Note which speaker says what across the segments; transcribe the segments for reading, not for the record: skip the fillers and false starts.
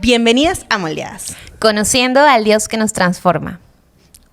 Speaker 1: Bienvenidas a Moldeadas.
Speaker 2: Conociendo al Dios que nos transforma.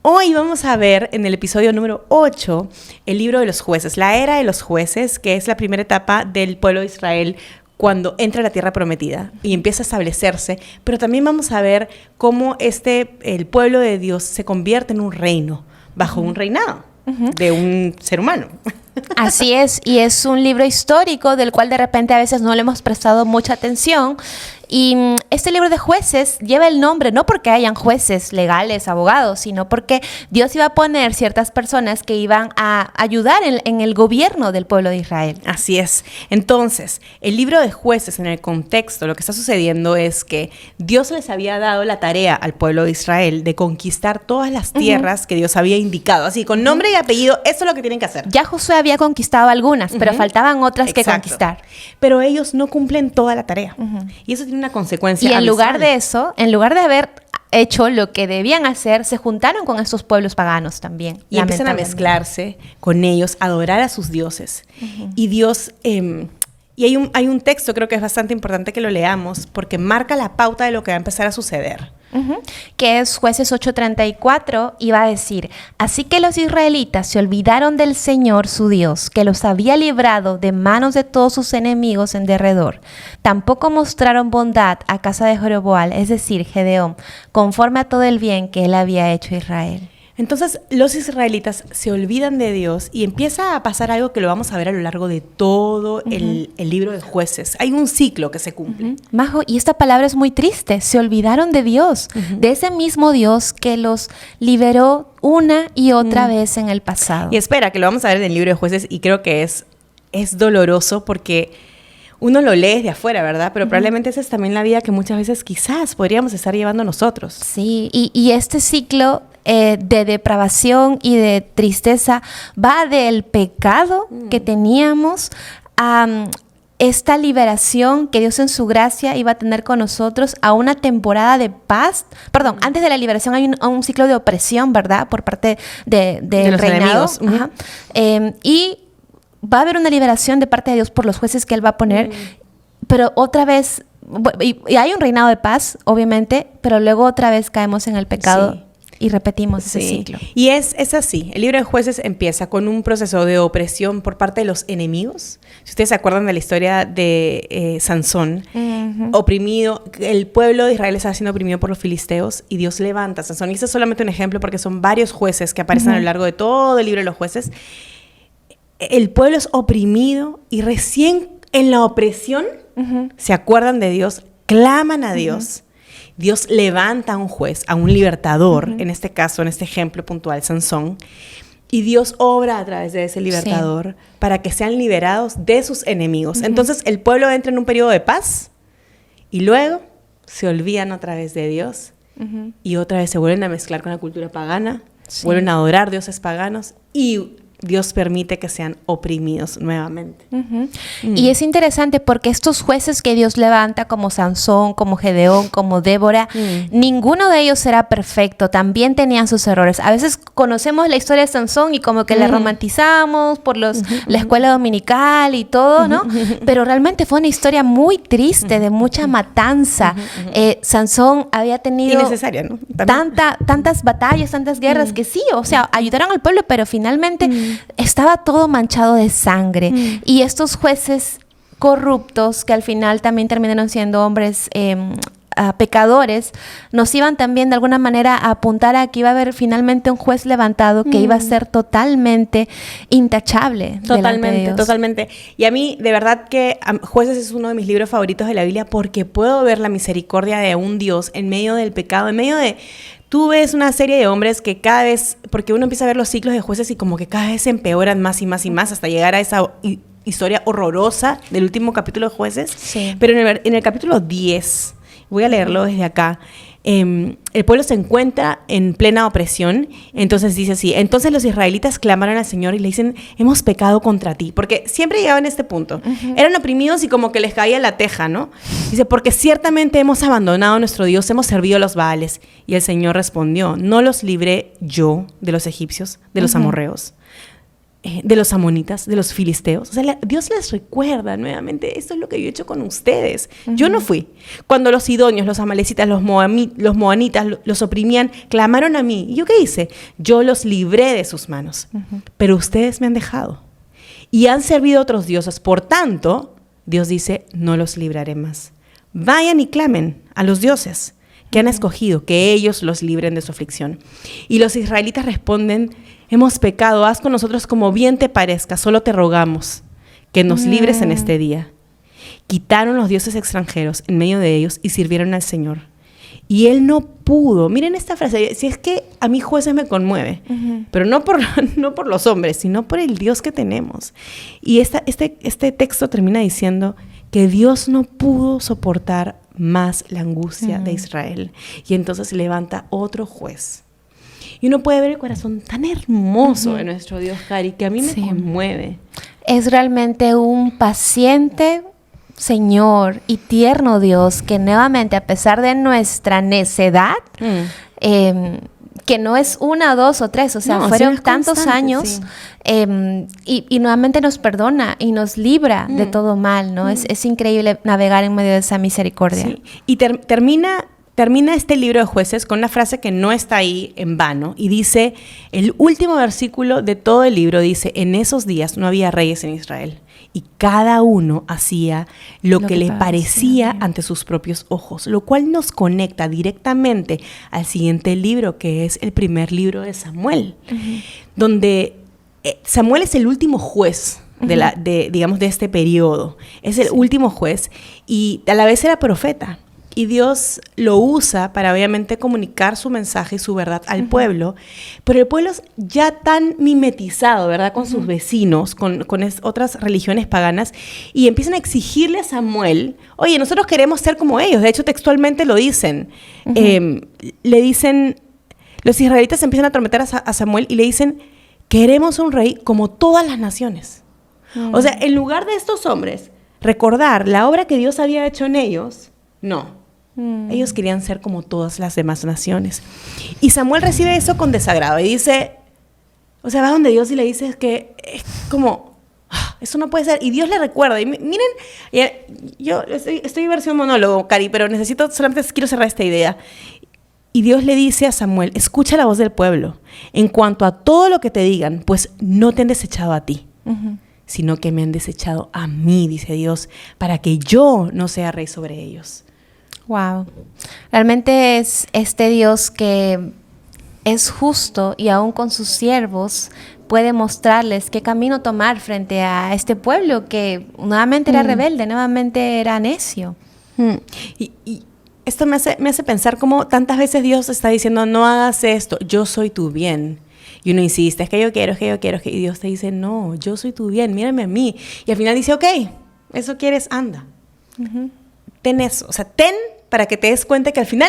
Speaker 1: Hoy vamos a ver en el episodio número 8 el libro de los jueces, la era de los jueces, que es la primera etapa del pueblo de Israel cuando entra a la tierra prometida y empieza a establecerse, pero también vamos a ver cómo el pueblo de Dios se convierte en un reino, bajo un reinado de un ser humano.
Speaker 2: Así es, y es un libro histórico del cual de repente a veces no le hemos prestado mucha atención. Y este libro de jueces lleva el nombre no porque hayan jueces legales, abogados, sino porque Dios iba a poner ciertas personas que iban a ayudar en el gobierno del pueblo de Israel.
Speaker 1: Así es. Entonces, el libro de jueces, en el contexto, lo que está sucediendo es que Dios les había dado la tarea al pueblo de Israel de conquistar todas las tierras que Dios había indicado. Así, con nombre y apellido, eso es lo que tienen que hacer.
Speaker 2: Ya Josué había conquistado algunas, pero faltaban otras que conquistar.
Speaker 1: Pero ellos no cumplen toda la tarea. Y eso tiene una consecuencia.
Speaker 2: Y en lugar de eso, en lugar de haber hecho lo que debían hacer, se juntaron con estos pueblos paganos también.
Speaker 1: Y empiezan a mezclarse con ellos, a adorar a sus dioses. Y Dios... y hay un texto, creo que es bastante importante que lo leamos, porque marca la pauta de lo que va a empezar a suceder.
Speaker 2: Que es Jueces 8:34, y va a decir: así que los israelitas se olvidaron del Señor su Dios, que los había librado de manos de todos sus enemigos en derredor. Tampoco mostraron bondad a casa de Jeroboam, es decir, Gedeón, conforme a todo el bien que él había hecho a Israel.
Speaker 1: Entonces los israelitas se olvidan de Dios y empieza a pasar algo que lo vamos a ver a lo largo de todo el libro de jueces. Hay un ciclo que se cumple.
Speaker 2: Majo, y esta palabra es muy triste. Se olvidaron de Dios, de ese mismo Dios que los liberó una y otra vez en el pasado.
Speaker 1: Y espera, que lo vamos a ver en el libro de jueces y creo que es doloroso porque uno lo lee desde afuera, ¿verdad? Pero probablemente esa es también la vida que muchas veces quizás podríamos estar llevando nosotros.
Speaker 2: Sí, y este ciclo de depravación y de tristeza va del pecado que teníamos a esta liberación que Dios en su gracia iba a tener con nosotros, a una temporada de paz. Perdón, antes de la liberación hay un ciclo de opresión, ¿verdad? Por parte del reinado. Y va a haber una liberación de parte de Dios por los jueces que Él va a poner, pero otra vez, y hay un reinado de paz, obviamente, pero luego otra vez caemos en el pecado. Sí. Y repetimos ese ciclo.
Speaker 1: Y es así. El libro de jueces empieza con un proceso de opresión por parte de los enemigos. Si ustedes se acuerdan de la historia de Sansón, oprimido, el pueblo de Israel estaba siendo oprimido por los filisteos y Dios levanta a Sansón. Y este es solamente un ejemplo porque son varios jueces que aparecen a lo largo de todo el libro de los jueces. El pueblo es oprimido y recién en la opresión se acuerdan de Dios, claman a Dios. Dios levanta a un juez, a un libertador, en este caso, en este ejemplo puntual, Sansón, y Dios obra a través de ese libertador para que sean liberados de sus enemigos. Entonces el pueblo entra en un periodo de paz y luego se olvidan otra vez de Dios y otra vez se vuelven a mezclar con la cultura pagana, vuelven a adorar dioses paganos y Dios permite que sean oprimidos nuevamente.
Speaker 2: Y es interesante porque estos jueces que Dios levanta, como Sansón, como Gedeón, como Débora, ninguno de ellos era perfecto, también tenían sus errores. A veces conocemos la historia de Sansón y como que la romantizamos por la escuela dominical y todo, ¿no? Pero realmente fue una historia muy triste, de mucha matanza. Sansón había tenido
Speaker 1: innecesaria, ¿no?
Speaker 2: tantas batallas, tantas guerras que sí, o sea, ayudaron al pueblo, pero finalmente estaba todo manchado de sangre. Y estos jueces corruptos, que al final también terminaron siendo hombres pecadores, nos iban también de alguna manera a apuntar a que iba a haber finalmente un juez levantado que iba a ser totalmente intachable.
Speaker 1: Totalmente. Y a mí, de verdad que Jueces es uno de mis libros favoritos de la Biblia porque puedo ver la misericordia de un Dios en medio del pecado, en medio de... Tú ves una serie de hombres que cada vez, porque uno empieza a ver los ciclos de jueces y como que cada vez se empeoran más y más y más hasta llegar a esa historia horrorosa del último capítulo de Jueces. Sí. Pero en el capítulo 10, voy a leerlo desde acá, el pueblo se encuentra en plena opresión. Entonces dice así: entonces los israelitas clamaron al Señor y le dicen: hemos pecado contra ti, porque siempre llegaban a este punto, eran oprimidos y como que les caía la teja, ¿no? Dice: porque ciertamente hemos abandonado a nuestro Dios, hemos servido a los Baales. Y el Señor respondió: no los libré yo de los egipcios, de los amorreos. de los amonitas, de los filisteos. O sea, Dios les recuerda nuevamente, esto es lo que yo he hecho con ustedes. Yo no fui. Cuando los sidonios, los amalecitas, los moanitas los oprimían, clamaron a mí. ¿Y yo qué hice? Yo los libré de sus manos. Pero ustedes me han dejado. Y han servido a otros dioses. Por tanto, Dios dice, no los libraré más. Vayan y clamen a los dioses que han escogido, que ellos los libren de su aflicción. Y los israelitas responden, hemos pecado, haz con nosotros como bien te parezca, solo te rogamos que nos libres en este día. Quitaron los dioses extranjeros en medio de ellos y sirvieron al Señor. Y él no pudo, miren esta frase, si es que a mí jueces me conmueve, pero no por los hombres, sino por el Dios que tenemos. Y este texto termina diciendo que Dios no pudo soportar más la angustia de Israel. Y entonces levanta otro juez. Y uno puede ver el corazón tan hermoso de nuestro Dios, Cari, que a mí me conmueve.
Speaker 2: Es realmente un paciente Señor y tierno Dios que nuevamente, a pesar de nuestra necedad, que no es 1, 2 o 3, o sea, fueron tantos años, y nuevamente nos perdona y nos libra de todo mal, ¿no? Es increíble navegar en medio de esa misericordia.
Speaker 1: Sí. Y termina este libro de Jueces con una frase que no está ahí en vano, y dice, el último versículo de todo el libro dice, en esos días no había reyes en Israel, y cada uno hacía lo que le parecía ante sus propios ojos, lo cual nos conecta directamente al siguiente libro, que es el primer libro de Samuel, donde Samuel es el último juez de este periodo. Es el último juez y a la vez era profeta. Y Dios lo usa para obviamente comunicar su mensaje y su verdad al pueblo, pero el pueblo es ya tan mimetizado, ¿verdad? Con sus vecinos, con otras religiones paganas, y empiezan a exigirle a Samuel, oye, nosotros queremos ser como ellos. De hecho, textualmente lo dicen. Le dicen, los israelitas empiezan a atormentar a Samuel y le dicen, queremos un rey como todas las naciones. O sea, en lugar de estos hombres recordar la obra que Dios había hecho en ellos, no. Ellos querían ser como todas las demás naciones. Y Samuel recibe eso con desagrado y dice, o sea, va donde Dios y le dice que es como, eso no puede ser. Y Dios le recuerda. Y miren, yo estoy en versión monólogo, Cari, pero solamente quiero cerrar esta idea. Y Dios le dice a Samuel, escucha la voz del pueblo. En cuanto a todo lo que te digan, pues no te han desechado a ti, sino que me han desechado a mí, dice Dios, para que yo no sea rey sobre ellos.
Speaker 2: Wow. Realmente es este Dios que es justo y aún con sus siervos puede mostrarles qué camino tomar frente a este pueblo que nuevamente era rebelde, nuevamente era necio.
Speaker 1: Y esto me hace pensar cómo tantas veces Dios está diciendo, no hagas esto, yo soy tu bien. Y uno insiste, es que yo quiero. Y Dios te dice, no, yo soy tu bien, mírame a mí. Y al final dice, ok, eso quieres, anda. Ten eso, o sea, ten para que te des cuenta que al final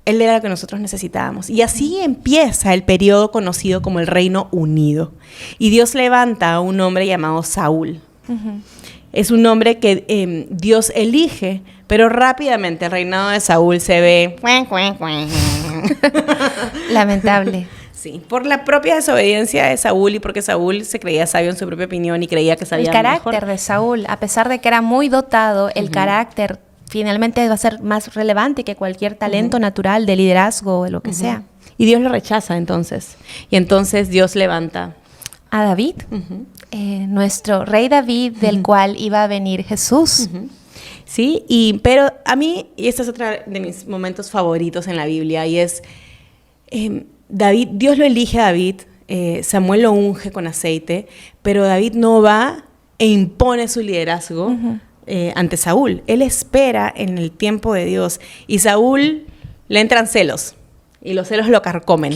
Speaker 1: Él era lo que nosotros necesitábamos. Y así empieza el periodo conocido como el Reino Unido. Y Dios levanta a un hombre llamado Saúl. Es un hombre que Dios elige, pero rápidamente el reinado de Saúl se ve...
Speaker 2: Lamentable.
Speaker 1: Sí, por la propia desobediencia de Saúl y porque Saúl se creía sabio en su propia opinión y creía que sabía mejor.
Speaker 2: El carácter de Saúl, a pesar de que era muy dotado, el carácter finalmente va a ser más relevante que cualquier talento natural de liderazgo o de lo que sea.
Speaker 1: Y Dios lo rechaza entonces. Y entonces Dios levanta
Speaker 2: a David, nuestro rey David, del cual iba a venir Jesús.
Speaker 1: Sí, pero a mí, y este es otro de mis momentos favoritos en la Biblia, y es... David, Dios lo elige a David, Samuel lo unge con aceite, pero David no va e impone su liderazgo ante Saúl. Él espera en el tiempo de Dios y Saúl le entran celos y los celos lo carcomen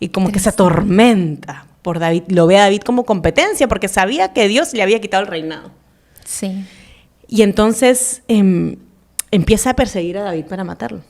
Speaker 1: y como que se atormenta por David. Lo ve a David como competencia porque sabía que Dios le había quitado el reinado.
Speaker 2: Sí.
Speaker 1: Y entonces empieza a perseguir a David para matarlo.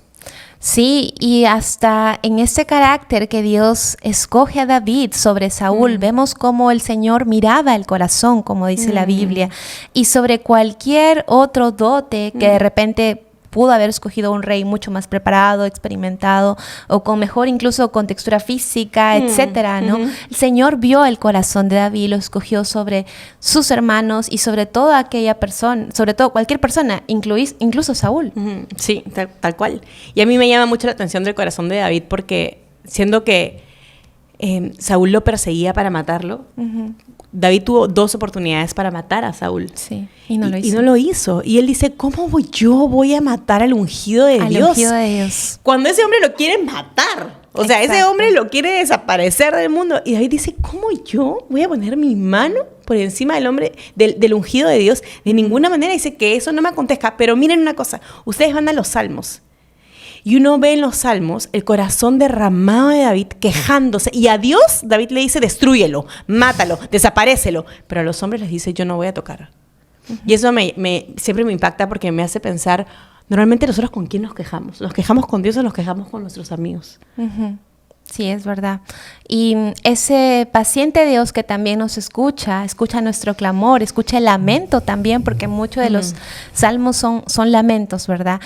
Speaker 2: Sí, y hasta en ese carácter que Dios escoge a David sobre Saúl, vemos cómo el Señor miraba el corazón, como dice la Biblia, y sobre cualquier otro dote que de repente pudo haber escogido un rey mucho más preparado, experimentado, o con mejor incluso con textura física, etcétera, ¿no? El Señor vio el corazón de David, lo escogió sobre sus hermanos y sobre toda aquella persona, sobre todo cualquier persona, incluso Saúl.
Speaker 1: Sí, tal cual. Y a mí me llama mucho la atención del corazón de David porque siendo que Saúl lo perseguía para matarlo, David tuvo 2 oportunidades para matar a Saúl.
Speaker 2: Sí, y no lo hizo.
Speaker 1: Y no lo hizo. Y él dice, ¿cómo voy a matar al ungido de Dios?
Speaker 2: Al ungido de Dios.
Speaker 1: Cuando ese hombre lo quiere matar. O sea, ese hombre lo quiere desaparecer del mundo. Y David dice, ¿cómo yo voy a poner mi mano por encima del hombre, del ungido de Dios? De ninguna manera. Dice que eso no me acontezca. Pero miren una cosa, ustedes van a los Salmos. Y uno ve en los Salmos el corazón derramado de David quejándose. Y a Dios, David le dice, destrúyelo, mátalo, desaparécelo. Pero a los hombres les dice, yo no voy a tocar. Y eso siempre me impacta porque me hace pensar, normalmente nosotros ¿con quién nos quejamos? ¿Nos quejamos con Dios o nos quejamos con nuestros amigos?
Speaker 2: Sí, es verdad. Y ese paciente Dios que también nos escucha nuestro clamor, escucha el lamento también, porque muchos de los salmos son lamentos, ¿verdad?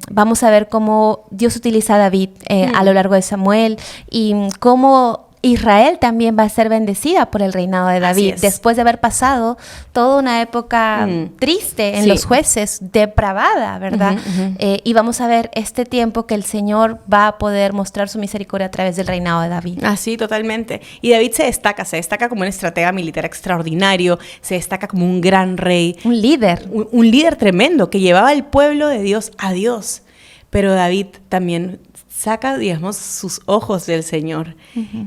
Speaker 2: Vamos a ver cómo Dios utiliza a David a lo largo de Samuel y cómo Israel también va a ser bendecida por el reinado de David, después de haber pasado toda una época triste en los jueces, depravada, ¿verdad? Y vamos a ver este tiempo que el Señor va a poder mostrar su misericordia a través del reinado de David.
Speaker 1: Sí, totalmente. Y David se destaca como un estratega militar extraordinario, se destaca como un gran rey.
Speaker 2: Un líder.
Speaker 1: Un líder tremendo que llevaba al pueblo de Dios a Dios. Pero David también saca, digamos, sus ojos del Señor,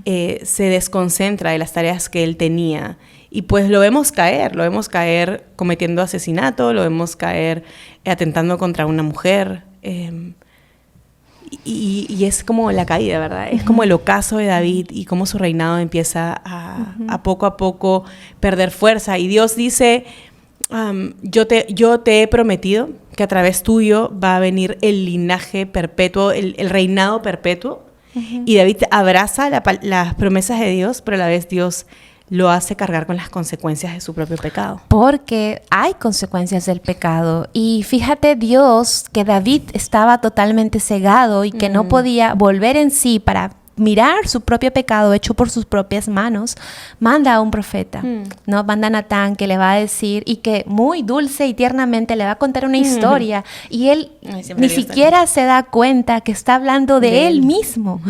Speaker 1: se desconcentra de las tareas que él tenía y pues lo vemos caer cometiendo asesinato, lo vemos caer atentando contra una mujer y es como la caída, ¿verdad? Es como el ocaso de David y cómo su reinado empieza a poco a poco perder fuerza y Dios dice, yo te he prometido que a través tuyo va a venir el linaje perpetuo, el reinado perpetuo. Y David abraza las promesas de Dios, pero a la vez Dios lo hace cargar con las consecuencias de su propio pecado.
Speaker 2: Porque hay consecuencias del pecado. Y fíjate Dios que David estaba totalmente cegado y que no podía volver en sí para mirar su propio pecado hecho por sus propias manos, manda a un profeta, ¿no? Manda a Natán que le va a decir y que muy dulce y tiernamente le va a contar una historia y él ni siquiera se da cuenta que está hablando de él mismo.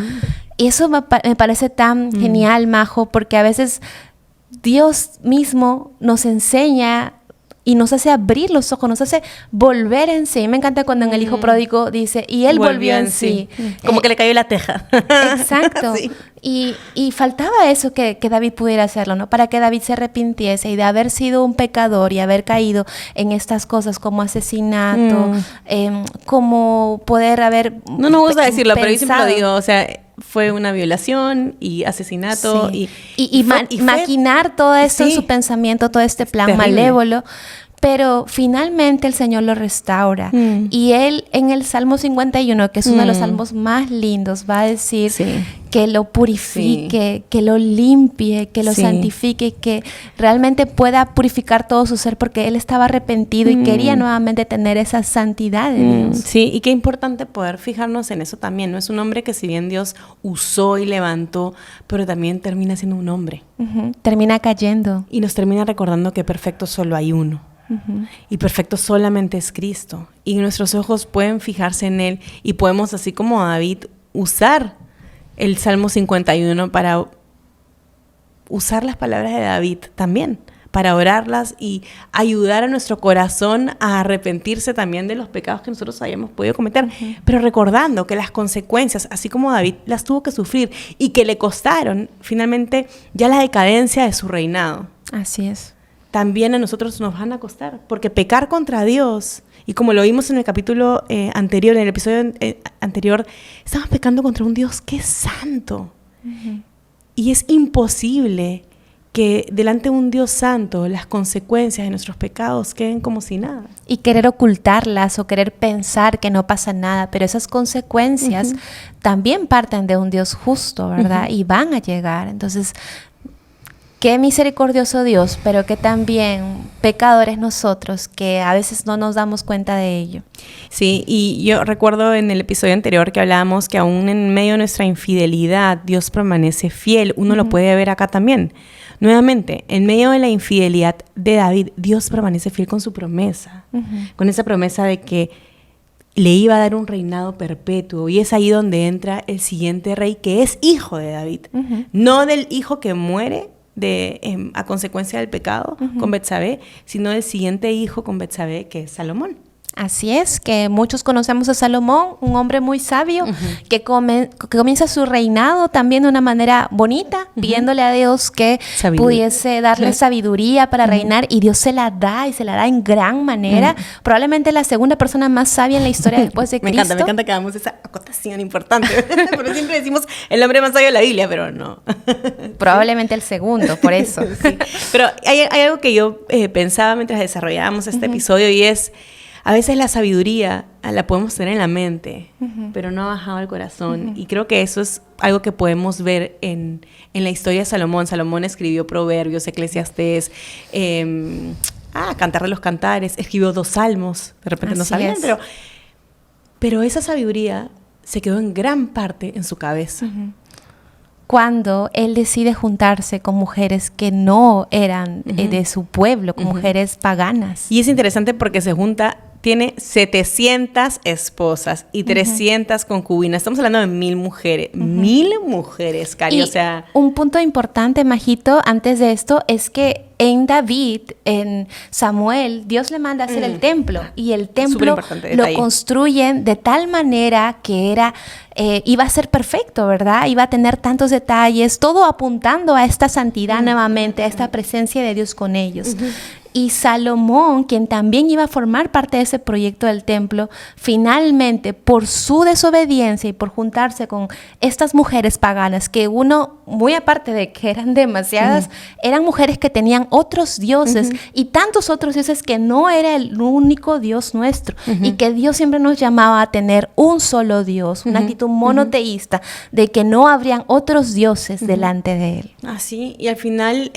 Speaker 2: Y eso me parece tan genial, Majo, porque a veces Dios mismo nos enseña y nos hace abrir los ojos, nos hace volver en sí. Me encanta cuando en el hijo pródigo dice, y él volvió en sí.
Speaker 1: Como que le cayó la teja.
Speaker 2: Exacto. Sí. Y faltaba eso que David pudiera hacerlo, ¿no? Para que David se arrepintiese y de haber sido un pecador y haber caído en estas cosas como asesinato, como poder haber
Speaker 1: No nos gusta decirlo, pero yo siempre lo digo, o sea, fue una violación y asesinato
Speaker 2: y maquinar todo esto en su pensamiento, todo este plan malévolo. Pero finalmente el Señor lo restaura. Y Él en el Salmo 51, que es uno de los salmos más lindos, va a decir que lo purifique, que lo limpie, que lo santifique, que realmente pueda purificar todo su ser, porque Él estaba arrepentido y quería nuevamente tener esa santidad de Dios.
Speaker 1: Sí, y qué importante poder fijarnos en eso también, ¿no? Es un hombre que si bien Dios usó y levantó, pero también termina siendo un hombre.
Speaker 2: Termina cayendo.
Speaker 1: Y nos termina recordando que perfecto solo hay uno. Y perfecto solamente es Cristo. Y nuestros ojos pueden fijarse en Él y podemos, así como David, usar el Salmo 51 para usar las palabras de David también, para orarlas y ayudar a nuestro corazón a arrepentirse también de los pecados que nosotros hayamos podido cometer, pero recordando que las consecuencias, así como David las tuvo que sufrir y que le costaron finalmente ya la decadencia de su reinado.
Speaker 2: Así es.
Speaker 1: También a nosotros nos van a costar, porque pecar contra Dios, y como lo vimos en el capítulo anterior, en el episodio anterior, estamos pecando contra un Dios que es santo. Y es imposible que delante de un Dios santo las consecuencias de nuestros pecados queden como si nada.
Speaker 2: Y querer ocultarlas o querer pensar que no pasa nada, pero esas consecuencias también parten de un Dios justo, ¿verdad? Y van a llegar. Entonces, Qué misericordioso Dios, pero que también pecadores nosotros, que a veces no nos damos cuenta de ello.
Speaker 1: Sí, y yo recuerdo en el episodio anterior que hablábamos que aún en medio de nuestra infidelidad, Dios permanece fiel. Uno lo puede ver acá también. Nuevamente, en medio de la infidelidad de David, Dios permanece fiel con su promesa, con esa promesa de que le iba a dar un reinado perpetuo. Y es ahí donde entra el siguiente rey, que es hijo de David, no del hijo que muere a consecuencia del pecado con Betsabé, sino del siguiente hijo con Betsabé, que es Salomón.
Speaker 2: Así es, que muchos conocemos a Salomón, un hombre muy sabio, que comienza su reinado también de una manera bonita, pidiéndole a Dios que pudiese darle sabiduría para reinar, y Dios se la da, y se la da en gran manera. Probablemente la segunda persona más sabia en la historia después de Cristo.
Speaker 1: Me encanta que hagamos esa acotación importante. Pero siempre decimos el hombre más sabio de la Biblia, pero no.
Speaker 2: Probablemente el segundo, por eso.
Speaker 1: Sí. Pero hay algo que yo pensaba mientras desarrollábamos este episodio, y es: a veces la sabiduría la podemos tener en la mente, pero no ha bajado al corazón. Y creo que eso es algo que podemos ver en la historia de Salomón. Salomón escribió Proverbios, Eclesiastés, Cantar de los Cantares, escribió 2 salmos, de repente no sabían, pero esa sabiduría se quedó en gran parte en su cabeza.
Speaker 2: Cuando él decide juntarse con mujeres que no eran de su pueblo, con mujeres paganas.
Speaker 1: Y es interesante porque tiene 700 esposas y 300 concubinas. Estamos hablando de 1000 mujeres. 1000 mujeres, Cari.
Speaker 2: Y un punto importante, Majito, antes de esto, es que en David, en Samuel, Dios le manda a hacer el templo. Y el templo lo construyen de tal manera que iba a ser perfecto, ¿verdad? Iba a tener tantos detalles, todo apuntando a esta santidad nuevamente, a esta presencia de Dios con ellos. Y Salomón, quien también iba a formar parte de ese proyecto del templo, finalmente, por su desobediencia y por juntarse con estas mujeres paganas, que muy aparte de que eran demasiadas, eran mujeres que tenían otros dioses y tantos otros dioses, que no era el único Dios nuestro, y que Dios siempre nos llamaba a tener un solo Dios, una actitud monoteísta, de que no habrían otros dioses delante de él.
Speaker 1: Así, y al final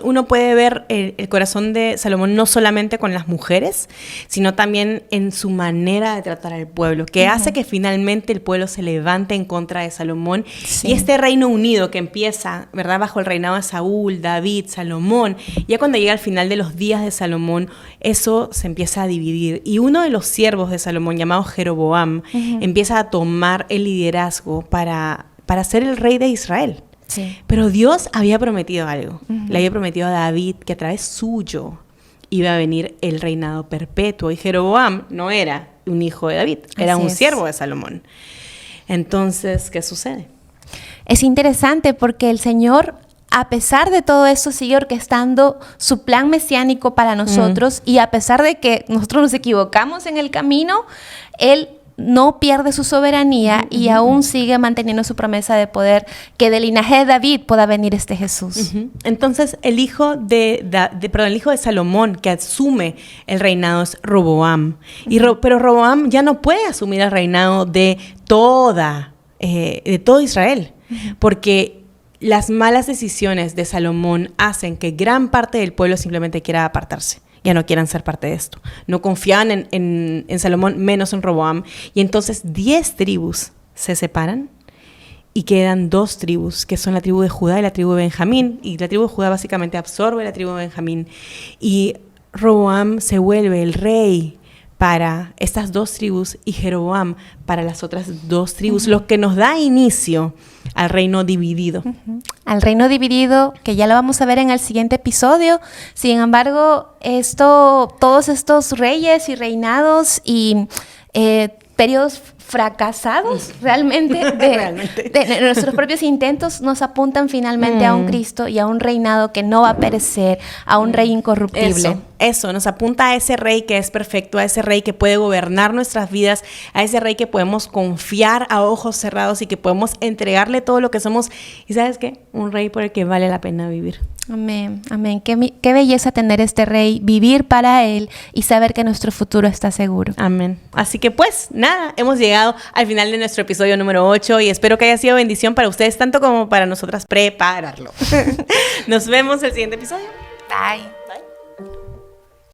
Speaker 1: uno puede ver el corazón de Salomón no solamente con las mujeres, sino también en su manera de tratar al pueblo, que hace que finalmente el pueblo se levante en contra de Salomón. Y este reino unido que empieza, ¿verdad?, bajo el reinado de Saúl, David, Salomón, ya cuando llega al final de los días de Salomón, eso se empieza a dividir. Y uno de los siervos de Salomón, llamado Jeroboam, empieza a tomar el liderazgo para ser el rey de Israel. Sí. Pero Dios había prometido algo. Le había prometido a David que a través suyo iba a venir el reinado perpetuo. Y Jeroboam no era un hijo de David, era un siervo de Salomón. Entonces, ¿qué sucede?
Speaker 2: Es interesante porque el Señor, a pesar de todo eso, sigue orquestando su plan mesiánico para nosotros, y a pesar de que nosotros nos equivocamos en el camino, Él no pierde su soberanía y aún sigue manteniendo su promesa de poder, que del linaje de David pueda venir este Jesús.
Speaker 1: Entonces, el hijo de Salomón, que asume el reinado, es Roboam. Pero Roboam ya no puede asumir el reinado de todo Israel, porque las malas decisiones de Salomón hacen que gran parte del pueblo simplemente quiera apartarse. Ya no quieran ser parte de esto. No confían en Salomón, menos en Roboam. Y entonces 10 tribus se separan y quedan 2 tribus, que son la tribu de Judá y la tribu de Benjamín. Y la tribu de Judá básicamente absorbe la tribu de Benjamín. Y Roboam se vuelve el rey para estas 2 tribus y Jeroboam para las otras 2 tribus, lo que nos da inicio al reino dividido.
Speaker 2: Al reino dividido, que ya lo vamos a ver en el siguiente episodio. Sin embargo, todos estos reyes y reinados y periodos fracasados realmente de nuestros propios intentos nos apuntan finalmente a un Cristo y a un reinado que no va a perecer, a un rey incorruptible.
Speaker 1: Eso, nos apunta a ese rey que es perfecto, a ese rey que puede gobernar nuestras vidas, a ese rey que podemos confiar a ojos cerrados y que podemos entregarle todo lo que somos. ¿Y sabes qué? Un rey por el que vale la pena vivir.
Speaker 2: Amén, amén. Qué belleza tener este rey, vivir para él y saber que nuestro futuro está seguro.
Speaker 1: Amén. Así que pues, nada, hemos llegado llegado al final de nuestro episodio número 8 y espero que haya sido bendición para ustedes, tanto como para nosotras prepararlo. Nos vemos el siguiente episodio.
Speaker 2: Bye.